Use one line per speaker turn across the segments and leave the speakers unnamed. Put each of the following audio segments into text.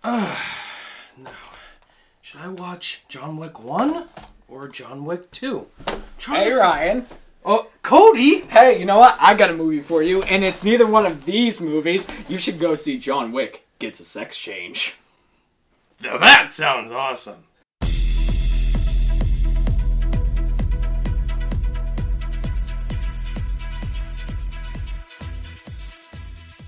Now, should I watch John Wick 1 or John Wick 2?
Hey, Ryan.
Oh, Cody!
Hey, you know what? I got a movie for you, and it's neither one of these movies. You should go see John Wick Gets a Sex Change.
Now that sounds awesome.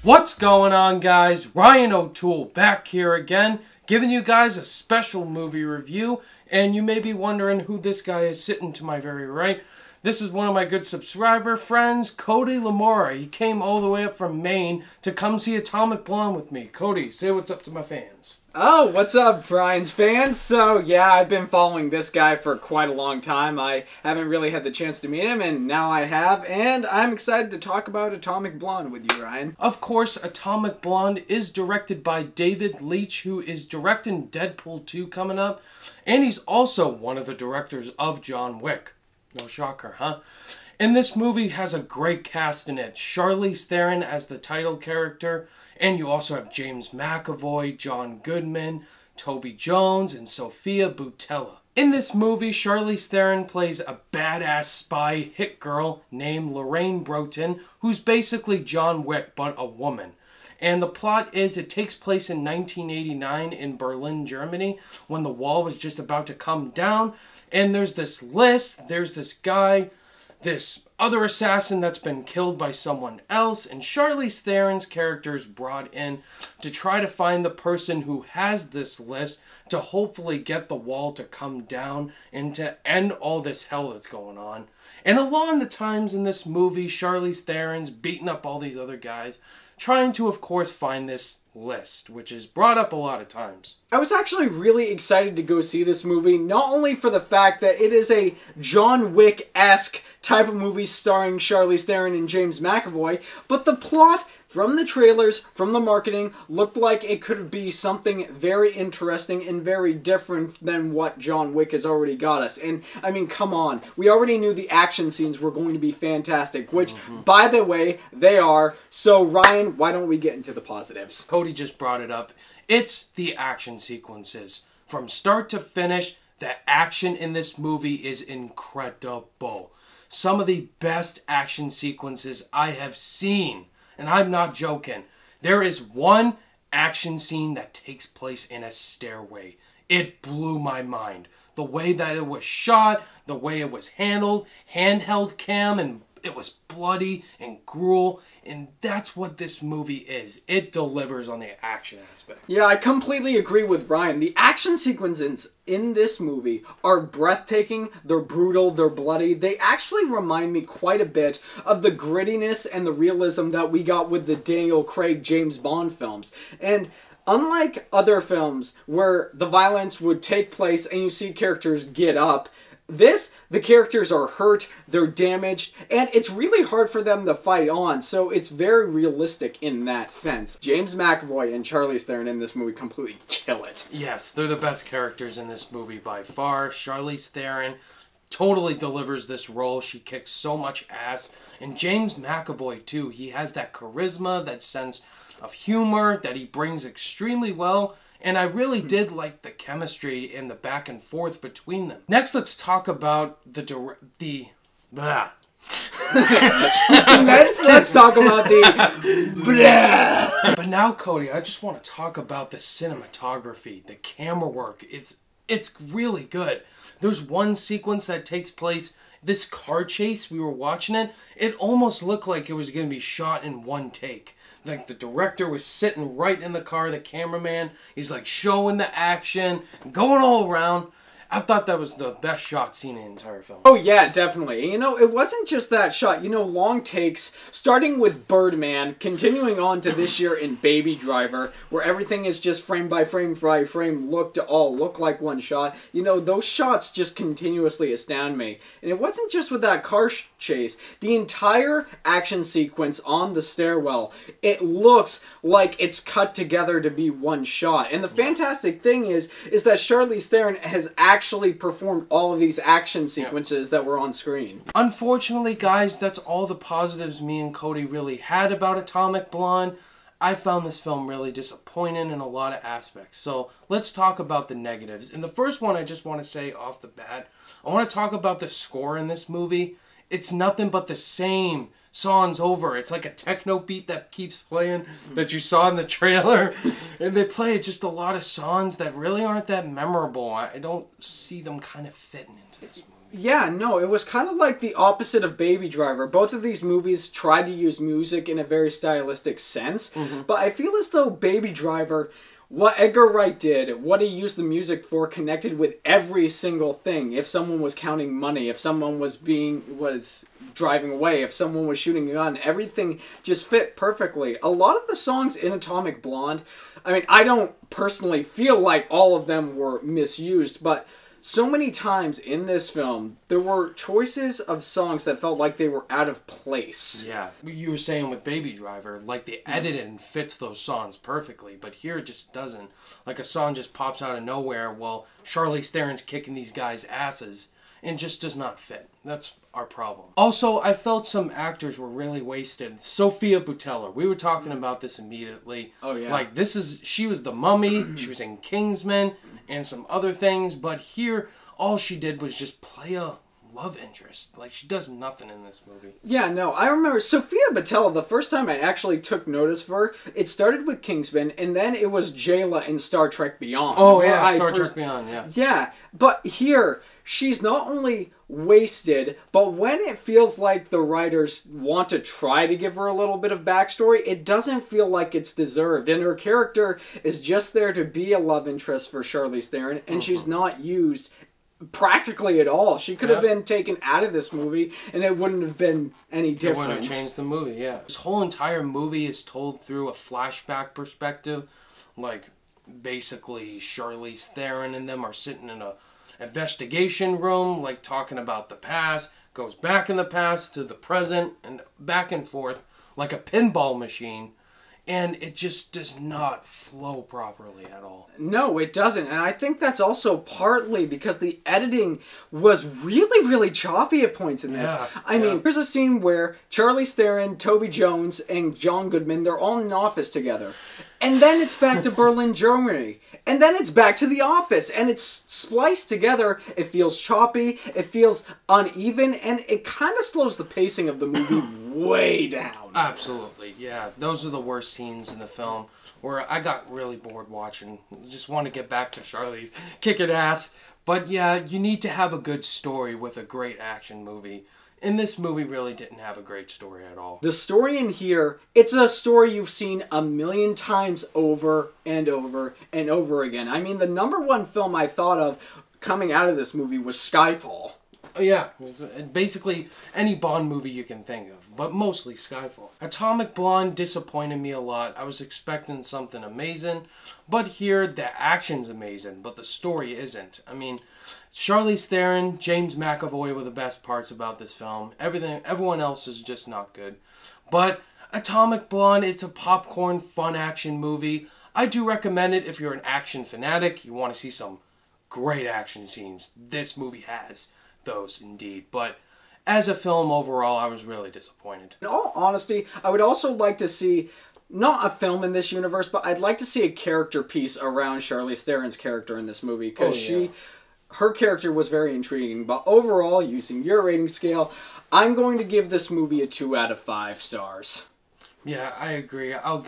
What's going on, guys? Ryan O'Toole back here again, giving you guys a special movie review, and you may be wondering who this guy is sitting to my very right. This is one of my good subscriber friends, Cody Lamoreau. He came all the way up from Maine to come see Atomic Blonde with me. Cody, say what's up to my fans.
Oh, what's up, Ryan's fans? So, yeah, I've been following this guy for quite a long time. I haven't really had the chance to meet him, and now I have, and I'm excited to talk about Atomic Blonde with you, Ryan.
Of course, Atomic Blonde is directed by David Leitch, who is directing Deadpool 2 coming up, and he's also one of the directors of John Wick. No shocker, huh? And this movie has a great cast in it. Charlize Theron as the title character, and you also have James McAvoy, John Goodman, Toby Jones, and Sophia Boutella. In this movie, Charlize Theron plays a badass spy hit girl named Lorraine Broughton, who's basically John Wick, but a woman. And the plot is it takes place in 1989 in Berlin, Germany, when the wall was just about to come down. And there's this list, there's this guy, this other assassin that's been killed by someone else, and Charlize Theron's character is brought in to try to find the person who has this list to hopefully get the wall to come down and to end all this hell that's going on. And along the times in this movie, Charlize Theron's beating up all these other guys, trying to, of course, find this list, which is brought up a lot of times.
I was actually really excited to go see this movie, not only for the fact that it is a John Wick-esque type of movie starring Charlize Theron and James McAvoy, but the plot from the trailers, from the marketing, looked like it could be something very interesting and very different than what John Wick has already got us. And, I mean, come on. We already knew the action scenes were going to be fantastic, which, by the way, they are. So, Ryan, why don't we get into the positives?
Cody just brought it up. It's the action sequences. From start to finish, the action in this movie is incredible. Some of the best action sequences I have seen. And I'm not joking. There is one action scene that takes place in a stairway. It blew my mind. The way that it was shot, the way it was handled, handheld cam, and it was bloody and gruel, and that's what this movie is. It delivers on the action aspect.
Yeah, I completely agree with Ryan. The action sequences in this movie are breathtaking, they're brutal, they're bloody. They actually remind me quite a bit of the grittiness and the realism that we got with the Daniel Craig James Bond films. And unlike other films where the violence would take place and you see characters get up, the characters are hurt, they're damaged, and it's really hard for them to fight on, so it's very realistic in that sense. James McAvoy and Charlize Theron in this movie completely kill it.
Yes, they're the best characters in this movie by far. Charlize Theron totally delivers this role. She kicks so much ass. And James McAvoy, too. He has that charisma, that sense of humor that he brings extremely well. And I really did like the chemistry and the back and forth between them. Next, let's talk about let's talk
about the
But now, Cody, I just want to talk about the cinematography, the camera work. It's really good. There's one sequence that takes place, this car chase, we were watching it. It almost looked like it was going to be shot in one take. Like the director was sitting right in the car, the cameraman, he's like showing the action, going all around. I thought that was the best shot seen in the entire film.
Oh yeah, definitely. You know, it wasn't just that shot. You know, long takes, starting with Birdman, continuing on to this year in Baby Driver, where everything is just frame by frame, look like one shot. You know, those shots just continuously astound me. And it wasn't just with that car chase. The entire action sequence on the stairwell, it looks like it's cut together to be one shot. And the fantastic thing is that Charlize Theron has actually performed all of these action sequences that were on screen.
Unfortunately, guys, that's all the positives me and Cody really had about Atomic Blonde. I found this film really disappointing in a lot of aspects. So let's talk about the negatives. And the first one I just want to say off the bat, I want to talk about the score in this movie. It's nothing but the same songs over. It's like a techno beat that keeps playing that you saw in the trailer. And they play just a lot of songs that really aren't that memorable. I don't see them kind of fitting into this movie.
Yeah, no, it was kind of like the opposite of Baby Driver. Both of these movies tried to use music in a very stylistic sense, but I feel as though Baby Driver, what Edgar Wright did, what he used the music for, connected with every single thing. If someone was counting money, if someone was driving away, if someone was shooting a gun, everything just fit perfectly. A lot of the songs in Atomic Blonde, I mean, I don't personally feel like all of them were misused, but so many times in this film, there were choices of songs that felt like they were out of place.
Yeah, you were saying with Baby Driver, like the editing fits those songs perfectly, but here it just doesn't. Like a song just pops out of nowhere while Charlize Theron's kicking these guys' asses and just does not fit. That's our problem. Also, I felt some actors were really wasted. Sophia Boutella, we were talking about this immediately.
Oh, yeah.
Like, she was the Mummy, she was in Kingsman, and some other things, but here, all she did was just play a love interest. Like, she does nothing in this movie.
Yeah, no, I remember Sophia Boutella, the first time I actually took notice of her, it started with Kingsman, and then it was Jayla in Star Trek Beyond.
Oh, yeah, Star Trek Beyond, yeah.
Yeah, but here, she's not only wasted, but when it feels like the writers want to try to give her a little bit of backstory, it doesn't feel like it's deserved. And her character is just there to be a love interest for Charlize Theron, and she's not used practically at all. She could have been taken out of this movie, and it wouldn't have been any different.
It wouldn't have changed the movie, yeah. This whole entire movie is told through a flashback perspective. Like, basically, Charlize Theron and them are sitting in a investigation room, like talking about the past, goes back in the past to the present and back and forth like a pinball machine, and it just does not flow properly at all.
No, it doesn't, and I think that's also partly because the editing was really, really choppy at points in this. I mean, there's a scene where Charlize Theron, Toby Jones, and John Goodman, they're all in an office together. And then it's back to Berlin, Germany. And then it's back to the office. And it's spliced together. It feels choppy. It feels uneven. And it kind of slows the pacing of the movie way down.
Absolutely, yeah. Those are the worst scenes in the film where I got really bored watching. Just want to get back to Charlize kicking ass. But yeah, you need to have a good story with a great action movie. And this movie really didn't have a great story at all.
The story in here, it's a story you've seen a million times over and over and over again. I mean, the number one film I thought of coming out of this movie was Skyfall.
Oh, yeah, it was basically any Bond movie you can think of, but mostly Skyfall. Atomic Blonde disappointed me a lot. I was expecting something amazing, but here the action's amazing, but the story isn't. I mean, Charlize Theron, James McAvoy were the best parts about this film. Everyone else is just not good. But Atomic Blonde, it's a popcorn, fun action movie. I do recommend it if you're an action fanatic. You want to see some great action scenes. This movie has those indeed. But as a film overall, I was really disappointed.
In all honesty, I would also like to see not a film in this universe, but I'd like to see a character piece around Charlize Theron's character in this movie, because her character was very intriguing. But overall, using your rating scale, I'm going to give this movie a 2 out of 5 stars.
Yeah, I agree. I'll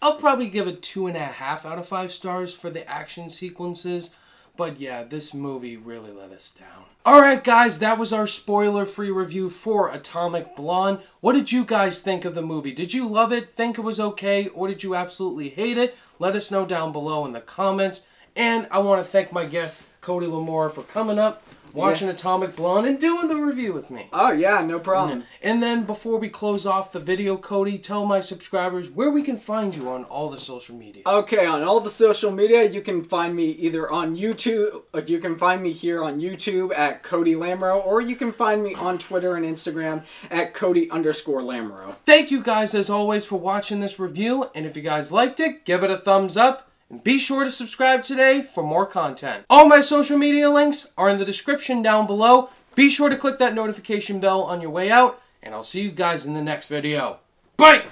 probably give it 2.5 out of 5 stars for the action sequences. But yeah, this movie really let us down. Alright guys, that was our spoiler-free review for Atomic Blonde. What did you guys think of the movie? Did you love it, think it was okay, or did you absolutely hate it? Let us know down below in the comments. And I want to thank my guest, Cody Lamoreau, for coming up, watching Atomic Blonde, and doing the review with me.
Oh yeah, no problem.
And then before we close off the video, Cody, tell my subscribers where we can find you on all the social media.
Okay, on all the social media, you can find me either on YouTube, you can find me here on YouTube at Cody Lamoreau, or you can find me on Twitter and Instagram at Cody_Lamoreau.
Thank you guys, as always, for watching this review, and if you guys liked it, give it a thumbs up. And be sure to subscribe today for more content. All my social media links are in the description down below. Be sure to click that notification bell on your way out, and I'll see you guys in the next video. Bye!